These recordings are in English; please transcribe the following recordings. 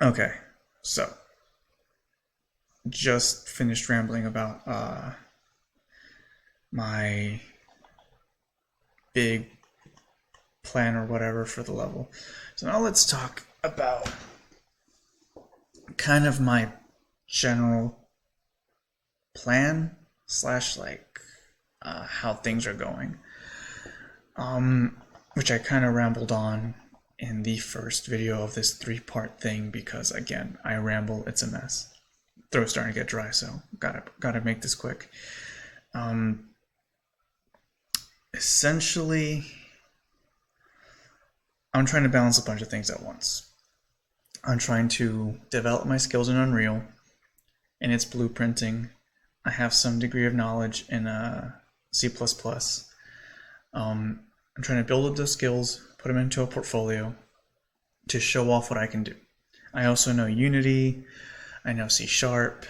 Okay, so just finished rambling about my big plan or whatever for the level. So now let's talk about kind of my general plan slash like how things are going. Which I kind of rambled on in the first video of this 3-part thing because again, I ramble, it's a mess. Throat's starting to get dry, so gotta make this quick. Essentially, I'm trying to balance a bunch of things at once. I'm trying to develop my skills in Unreal, and its blueprinting. I have some degree of knowledge in C++. I'm trying to build up those skills, put them into a portfolio to show off what I can do. I also know Unity, I know C#, or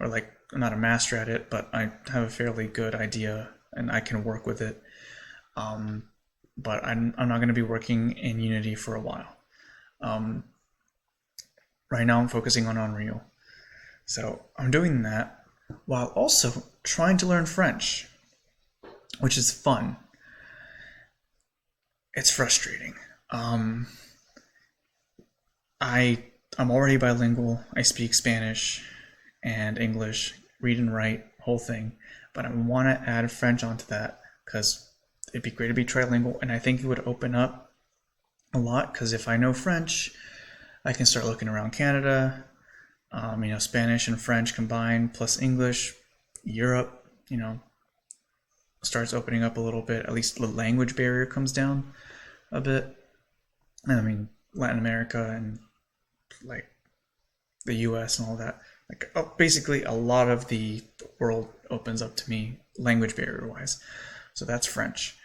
like I'm not a master at it, but I have a fairly good idea and I can work with it. But I'm not going to be working in Unity for a while. Right now I'm focusing on Unreal. So I'm doing that while also trying to learn French, which is fun. It's frustrating. I'm already bilingual. I speak Spanish and English, read and write, whole thing. But I want to add French onto that because it'd be great to be trilingual, and I think it would open up a lot because if I know French, I can start looking around Canada, Spanish and French combined plus English, Europe, starts opening up a little bit. At least the language barrier comes down a bit. And I mean, Latin America and like the US and all that. Basically, a lot of the world opens up to me language barrier wise. So that's French.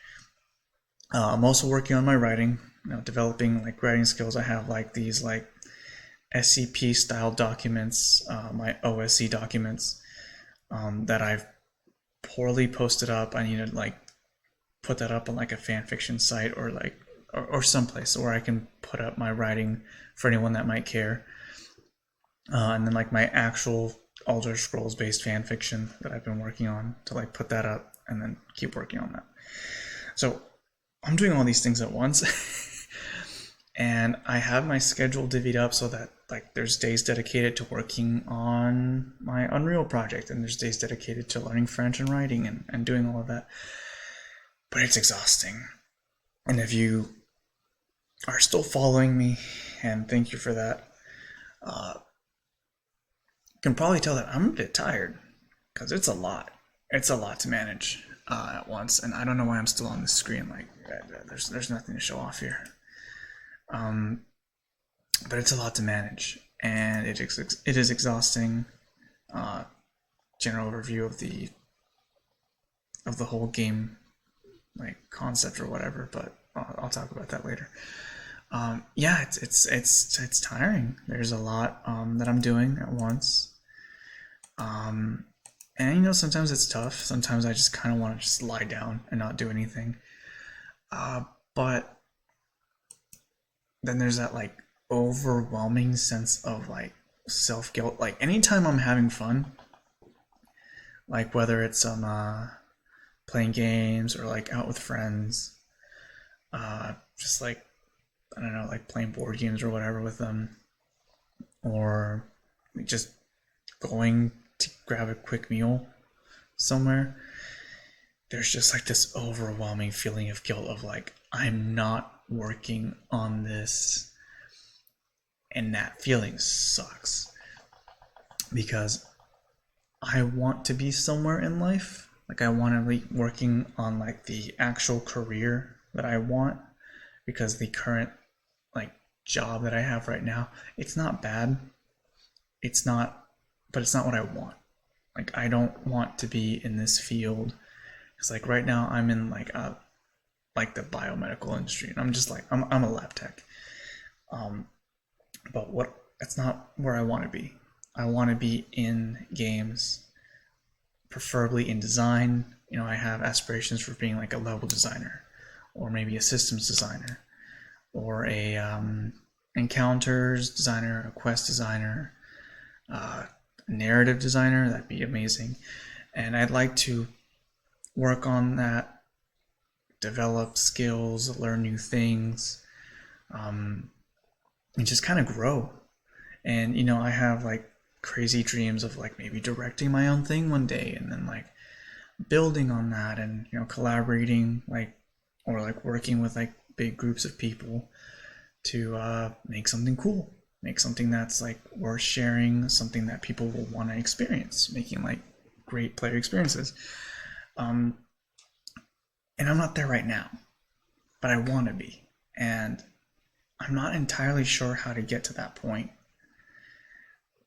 I'm also working on my writing, developing like writing skills. I have like these like SCP style documents, my OSC documents that I've poorly posted up. I need to like put that up on like a fan fiction site or someplace where I can put up my writing for anyone that might care. And then like my actual Elder Scrolls based fan fiction that I've been working on to like put that up and then keep working on that. So I'm doing all these things at once. And I have my schedule divvied up so that like there's days dedicated to working on my Unreal project and there's days dedicated to learning French and writing and doing all of that. But it's exhausting. And if you are still following me, and thank you for that, you can probably tell that I'm a bit tired because it's a lot. It's a lot to manage at once, and I don't know why I'm still on the screen. Like, there's nothing to show off here. But it's a lot to manage, and it is exhausting. General overview of the whole game, like concept or whatever. But I'll talk about that later. Yeah, it's tiring. There's a lot that I'm doing at once. And sometimes it's tough. Sometimes I just kind of want to just lie down and not do anything. But then there's that like overwhelming sense of like self-guilt. Like anytime I'm having fun, like whether it's playing games or like out with friends, just like I don't know, like playing board games or whatever with them, or just going to grab a quick meal somewhere, there's just like this overwhelming feeling of guilt of like I'm not working on this, and that feeling sucks because I want to be somewhere in life. Like I want to be working on like the actual career that I want, because the current like job that I have right now, it's not bad. But it's not what I want. Like I don't want to be in this field. It's like right now I'm in like the biomedical industry, and I'm just like I'm a lab tech. But that's not where I want to be. I want to be in games, preferably in design. I have aspirations for being like a level designer, or maybe a systems designer, or a encounters designer, a quest designer, narrative designer. That'd be amazing. And I'd like to work on that, develop skills, learn new things, and just kind of grow. And I have like crazy dreams of like maybe directing my own thing one day, and then like building on that, and collaborating, like, or like working with like big groups of people to make something cool, make something that's like worth sharing, something that people will want to experience, making like great player experiences. And I'm not there right now, but I want to be, and I'm not entirely sure how to get to that point,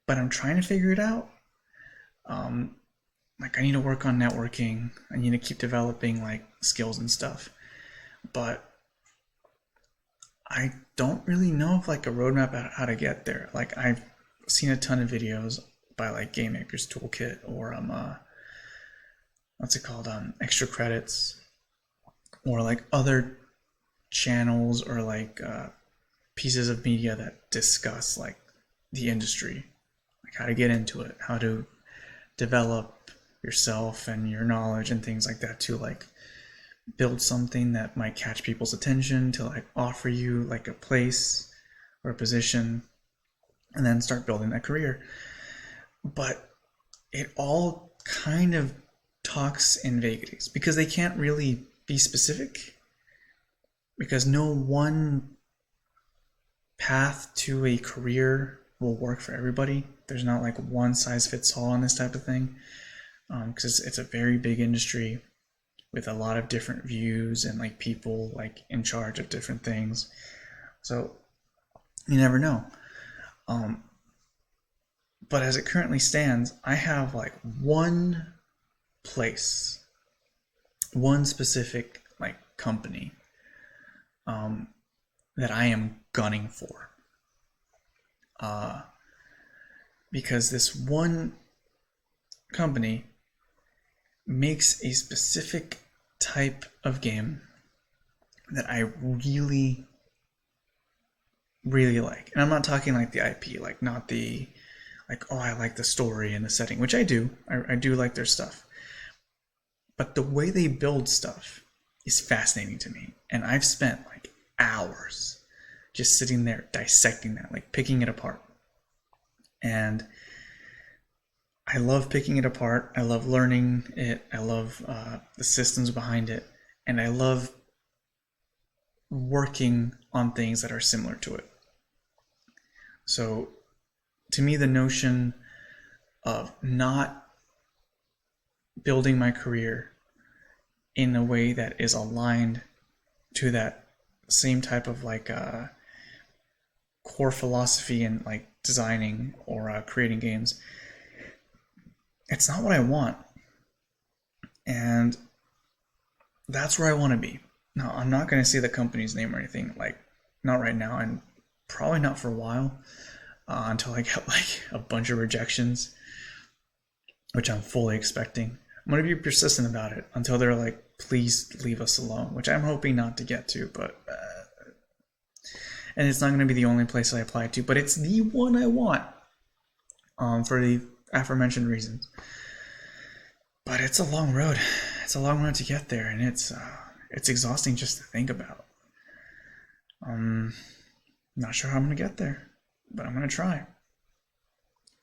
but I'm trying to figure it out. Like, I need to work on networking. I need to keep developing like skills and stuff, but I don't really know if like a roadmap about how to get there. Like, I've seen a ton of videos by like Game Maker's Toolkit, or what's it called, Extra Credits, or like other channels, or like pieces of media that discuss like the industry, like how to get into it, how to develop yourself and your knowledge and things like that, to like build something that might catch people's attention, to like offer you like a place or a position, and then start building that career. But it all kind of talks in vagaries, because they can't really be specific, because no one path to a career will work for everybody. There's not like one size fits all on this type of thing, because it's a very big industry with a lot of different views and like people like in charge of different things. So you never know. But as it currently stands, I have like one place, one specific like company that I am gunning for. Because this one company makes a specific type of game that I really, really like. And I'm not talking like the IP, like not the, like, oh, I like the story and the setting, which I do. I do like their stuff. But the way they build stuff is fascinating to me. And I've spent like hours just sitting there dissecting that, like picking it apart. And I love picking it apart. I love learning it. I love the systems behind it. And I love working on things that are similar to it. So to me, the notion of not building my career in a way that is aligned to that same type of like core philosophy in like designing or creating games, it's not what I want. And that's where I want to be. Now, I'm not going to say the company's name or anything, like not right now, and probably not for a while, until I get like a bunch of rejections, which I'm fully expecting. I'm going to be persistent about it until they're like, please leave us alone, which I'm hoping not to get to, but and it's not going to be the only place I apply to, but it's the one I want, for the aforementioned reasons. But it's a long road. It's a long road to get there, and it's exhausting just to think about. Not sure how I'm going to get there, but I'm going to try.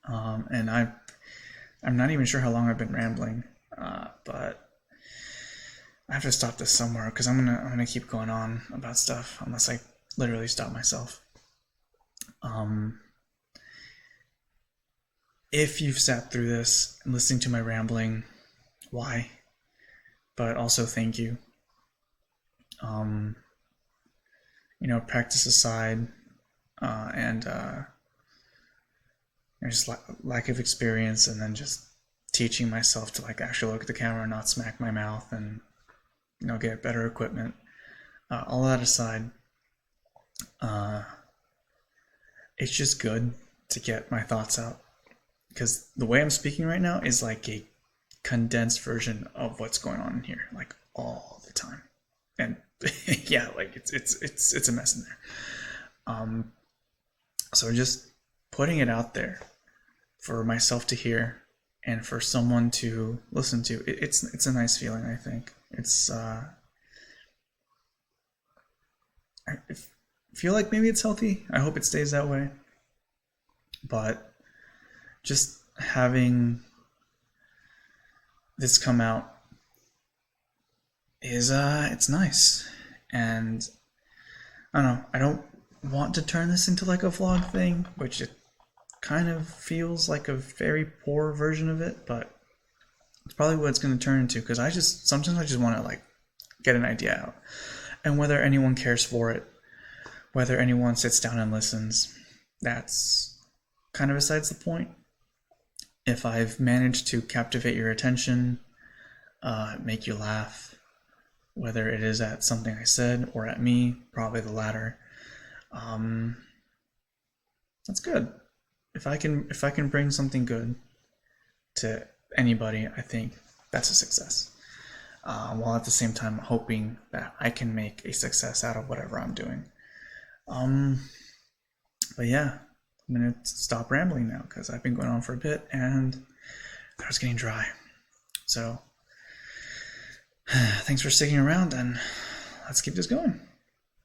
And I'm not even sure how long I've been rambling, but I have to stop this somewhere, because I'm gonna keep going on about stuff unless I literally stop myself. If you've sat through this and listening to my rambling, why? But also thank you. Practice aside, and just lack of experience, and then just teaching myself to like actually look at the camera and not smack my mouth, and get better equipment. All that aside, it's just good to get my thoughts out, because the way I'm speaking right now is like a condensed version of what's going on in here, like all the time. And yeah, like it's a mess in there. So just putting it out there for myself to hear and for someone to listen to, it's a nice feeling. I think it's I feel like maybe it's healthy. I hope it stays that way. But just having this come out is it's nice. And I don't know, I don't want to turn this into like a vlog thing, which it kind of feels like a very poor version of it, but it's probably what it's going to turn into, because sometimes I just want to like get an idea out. And whether anyone cares for it, whether anyone sits down and listens, that's kind of besides the point. If I've managed to captivate your attention, make you laugh, whether it is at something I said or at me, probably the latter, that's good. If I can bring something good to anybody, I think that's a success. While at the same time hoping that I can make a success out of whatever I'm doing. But yeah, I'm gonna stop rambling now because I've been going on for a bit and I was getting dry. So thanks for sticking around, and let's keep this going.